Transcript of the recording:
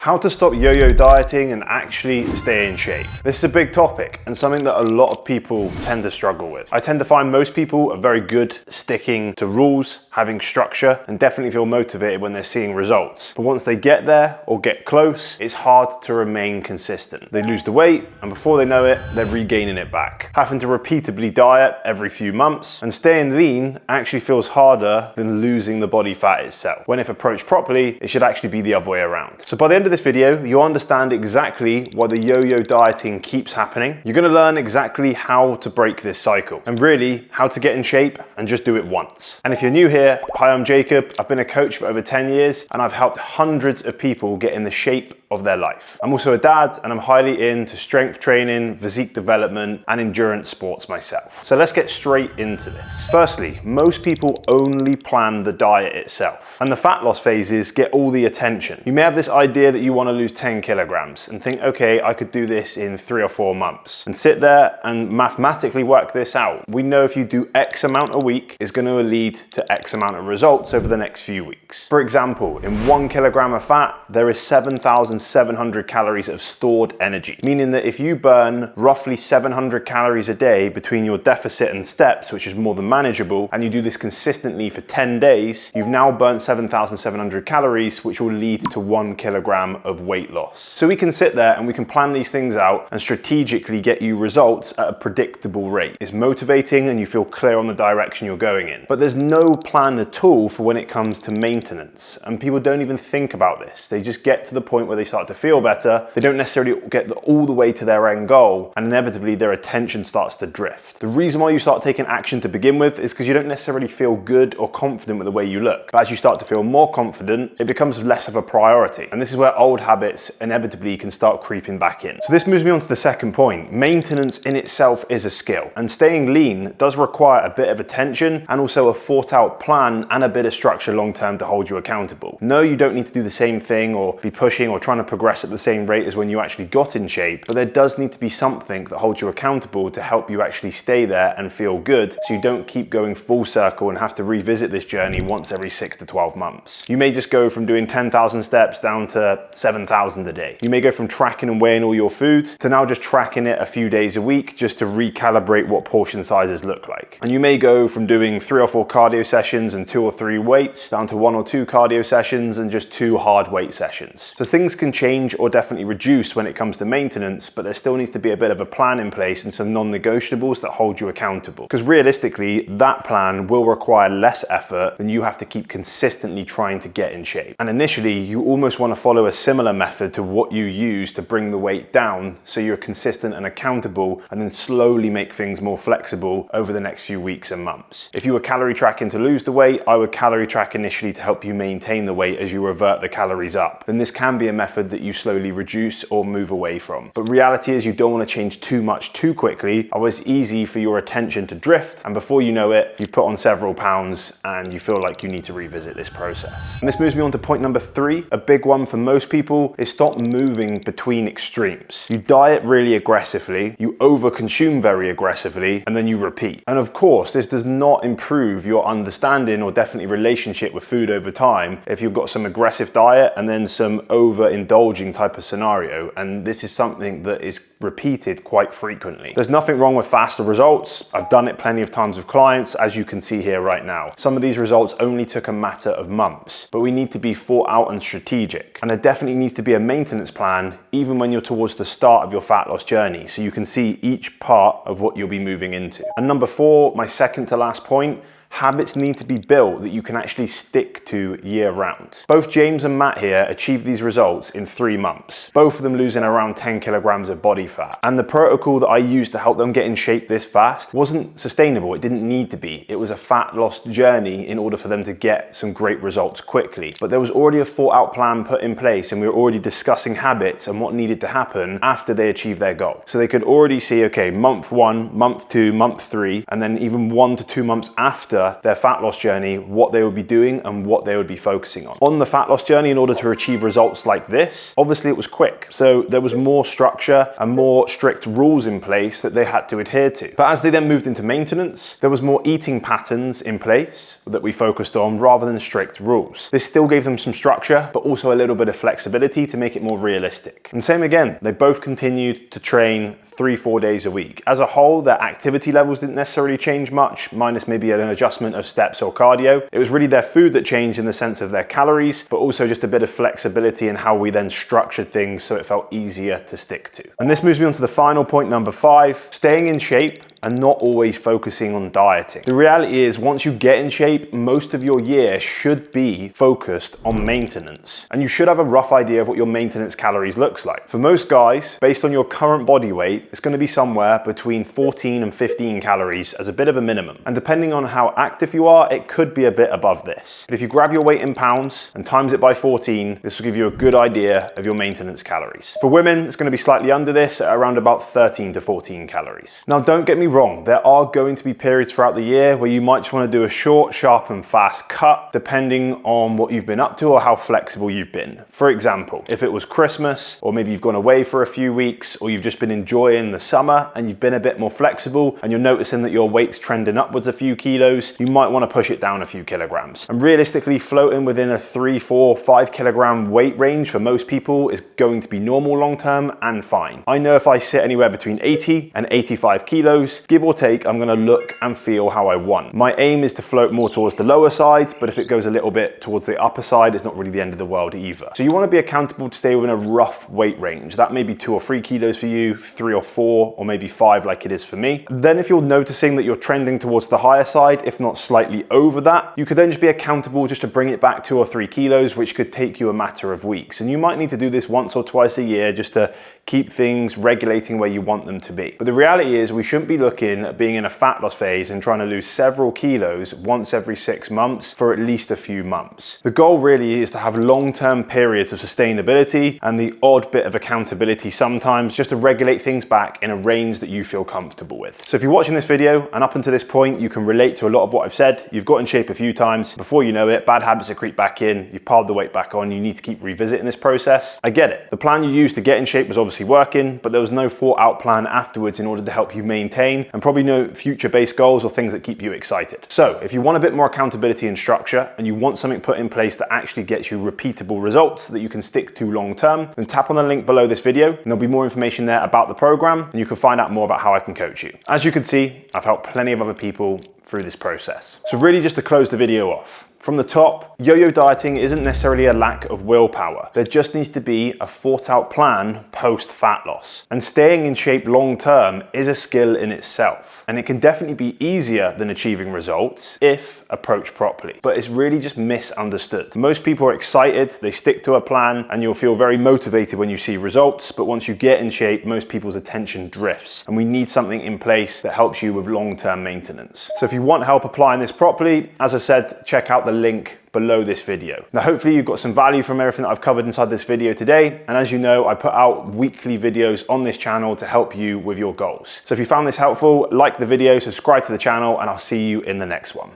How to stop yo-yo dieting and actually stay in shape. This is a big topic and something that a lot of people tend to struggle with. I tend to find most people are very good sticking to rules, having structure, and definitely feel motivated when they're seeing results. But once they get there or get close, it's hard to remain consistent. They lose the weight, and before they know it, they're regaining it back. Having to repeatedly diet every few months and staying lean actually feels harder than losing the body fat itself, when if approached properly, it should actually be the other way around. So by the end of this video, you'll understand exactly why the yo-yo dieting keeps happening. You're gonna learn exactly how to break this cycle and really how to get in shape and just do it once. And if you're new here, hi, I'm Jacob. I've been a coach for over 10 years and I've helped hundreds of people get in the shape of their life. I'm also a dad and I'm highly into strength training, physique development, and endurance sports myself. So let's get straight into this. Firstly, most people only plan the diet itself, and the fat loss phases get all the attention. You may have this idea that you want to lose 10 kilograms and think, okay, I could do this in 3 or 4 months, and sit there and mathematically work this out. We know if you do X amount a week, it's going to lead to X amount of results over the next few weeks. For example, in 1 kilogram of fat, there is 7,700 calories of stored energy, meaning that if you burn roughly 700 calories a day between your deficit and steps, which is more than manageable, and you do this consistently for 10 days, you've now burnt 7,700 calories, which will lead to 1 kilogram of weight loss. So we can sit there and we can plan these things out and strategically get you results at a predictable rate. It's motivating and you feel clear on the direction you're going in. But there's no plan at all for when it comes to maintenance, and people don't even think about this. They just get to the point where they start to feel better. They don't necessarily get all the way to their end goal, and inevitably their attention starts to drift. The reason why you start taking action to begin with is because you don't necessarily feel good or confident with the way you look. But as you start to feel more confident, it becomes less of a priority. And this is where old habits inevitably can start creeping back in. So this moves me on to the second point. Maintenance in itself is a skill, and staying lean does require a bit of attention and also a thought out plan and a bit of structure long term to hold you accountable. No, you don't need to do the same thing or be pushing or trying to progress at the same rate as when you actually got in shape, but there does need to be something that holds you accountable to help you actually stay there and feel good, so you don't keep going full circle and have to revisit this journey once every 6 to 12 months. You may just go from doing 10,000 steps down to 7,000 a day. You may go from tracking and weighing all your food to now just tracking it a few days a week just to recalibrate what portion sizes look like. And you may go from doing 3 or 4 cardio sessions and 2 or 3 weights down to 1 or 2 cardio sessions and just 2 hard weight sessions. So things can change or definitely reduce when it comes to maintenance, but there still needs to be a bit of a plan in place and some non-negotiables that hold you accountable. Because realistically, that plan will require less effort than you have to keep consistently trying to get in shape. And initially, you almost want to follow a similar method to what you use to bring the weight down, so you're consistent and accountable, and then slowly make things more flexible over the next few weeks and months. If you were calorie tracking to lose the weight, I would calorie track initially to help you maintain the weight as you revert the calories up. Then this can be a method that you slowly reduce or move away from. But reality is you don't want to change too much too quickly, otherwise it's easy for your attention to drift, and before you know it, you've put on several pounds and you feel like you need to revisit this process. And this moves me on to point number 3. A big one for most people is stop moving between extremes. You diet really aggressively, you overconsume very aggressively, and then you repeat. And of course, this does not improve your understanding or definitely relationship with food over time if you've got some aggressive diet and then some overindulging type of scenario. And this is something that is repeated quite frequently. There's nothing wrong with faster results. I've done it plenty of times with clients, as you can see here right now. Some of these results only took a matter of months, but we need to be thought out and strategic. And there definitely needs to be a maintenance plan even when you're towards the start of your fat loss journey, so you can see each part of what you'll be moving into. And number 4, my second to last point, habits need to be built that you can actually stick to year round. Both James and Matt here achieved these results in 3 months, both of them losing around 10 kilograms of body fat. And the protocol that I used to help them get in shape this fast wasn't sustainable. It didn't need to be. It was a fat loss journey in order for them to get some great results quickly. But there was already a thought out plan put in place, and we were already discussing habits and what needed to happen after they achieved their goal. So they could already see, okay, month 1, month 2, month 3, and then even 1 to 2 months after reminder their fat loss journey, what they would be doing and what they would be focusing on. On the fat loss journey, in order to achieve results like this, obviously it was quick. So there was more structure and more strict rules in place that they had to adhere to. But as they then moved into maintenance, there was more eating patterns in place that we focused on rather than strict rules. This still gave them some structure, but also a little bit of flexibility to make it more realistic. And same again, they both continued to train 3-4 days a week. As a whole, their activity levels didn't necessarily change much, minus maybe an adjustment of steps or cardio. It was really their food that changed in the sense of their calories, but also just a bit of flexibility in how we then structured things so it felt easier to stick to. And this moves me on to the final point, number 5, staying in shape and not always focusing on dieting. The reality is, once you get in shape, most of your year should be focused on maintenance. And you should have a rough idea of what your maintenance calories looks like. For most guys, based on your current body weight, it's going to be somewhere between 14 and 15 calories as a bit of a minimum. And depending on how active you are, it could be a bit above this. But if you grab your weight in pounds and times it by 14, this will give you a good idea of your maintenance calories. For women, it's going to be slightly under this at around about 13 to 14 calories. Now, don't get me wrong, there are going to be periods throughout the year where you might just want to do a short, sharp and fast cut depending on what you've been up to or how flexible you've been. For example, if it was Christmas, or maybe you've gone away for a few weeks, or you've just been enjoying the summer and you've been a bit more flexible and you're noticing that your weight's trending upwards a few kilos, you might want to push it down a few kilograms. And realistically, floating within a 3, 4, 5 kilogram weight range for most people is going to be normal long term and fine. I know if I sit anywhere between 80 and 85 kilos, give or take, I'm gonna look and feel how I want. My aim is to float more towards the lower side, but if it goes a little bit towards the upper side, it's not really the end of the world either. So you wanna be accountable to stay within a rough weight range. That may be 2 or 3 kilos for you, 3 or 4, or maybe 5 like it is for me. Then if you're noticing that you're trending towards the higher side, if not slightly over that, you could then just be accountable just to bring it back 2 or 3 kilos, which could take you a matter of weeks. And you might need to do this once or twice a year just to keep things regulating where you want them to be. But the reality is, we shouldn't be looking at being in a fat loss phase and trying to lose several kilos once every 6 months for at least a few months. The goal really is to have long-term periods of sustainability and the odd bit of accountability sometimes, just to regulate things back in a range that you feel comfortable with. So if you're watching this video and up until this point you can relate to a lot of what I've said, you've got in shape a few times, before you know it, bad habits have creeped back in, you've piled the weight back on, you need to keep revisiting this process. I get it. The plan you used to get in shape was obviously working, but there was no thought out plan afterwards in order to help you maintain, and probably no future-based goals or things that keep you excited. So if you want a bit more accountability and structure, and you want something put in place that actually gets you repeatable results that you can stick to long term, then tap on the link below this video and there'll be more information there about the program, and you can find out more about how I can coach you. As you can see, I've helped plenty of other people through this process. So really, just to close the video off, from the top, yo-yo dieting isn't necessarily a lack of willpower. There just needs to be a thought out plan post fat loss. And staying in shape long term is a skill in itself. And it can definitely be easier than achieving results if approached properly. But it's really just misunderstood. Most people are excited, they stick to a plan, and you'll feel very motivated when you see results. But once you get in shape, most people's attention drifts. And we need something in place that helps you with long-term maintenance. So if you want help applying this properly, as I said, check out the link below this video. Now, hopefully you've got some value from everything that I've covered inside this video today. And as you know, I put out weekly videos on this channel to help you with your goals. So if you found this helpful, like the video, subscribe to the channel, and I'll see you in the next one.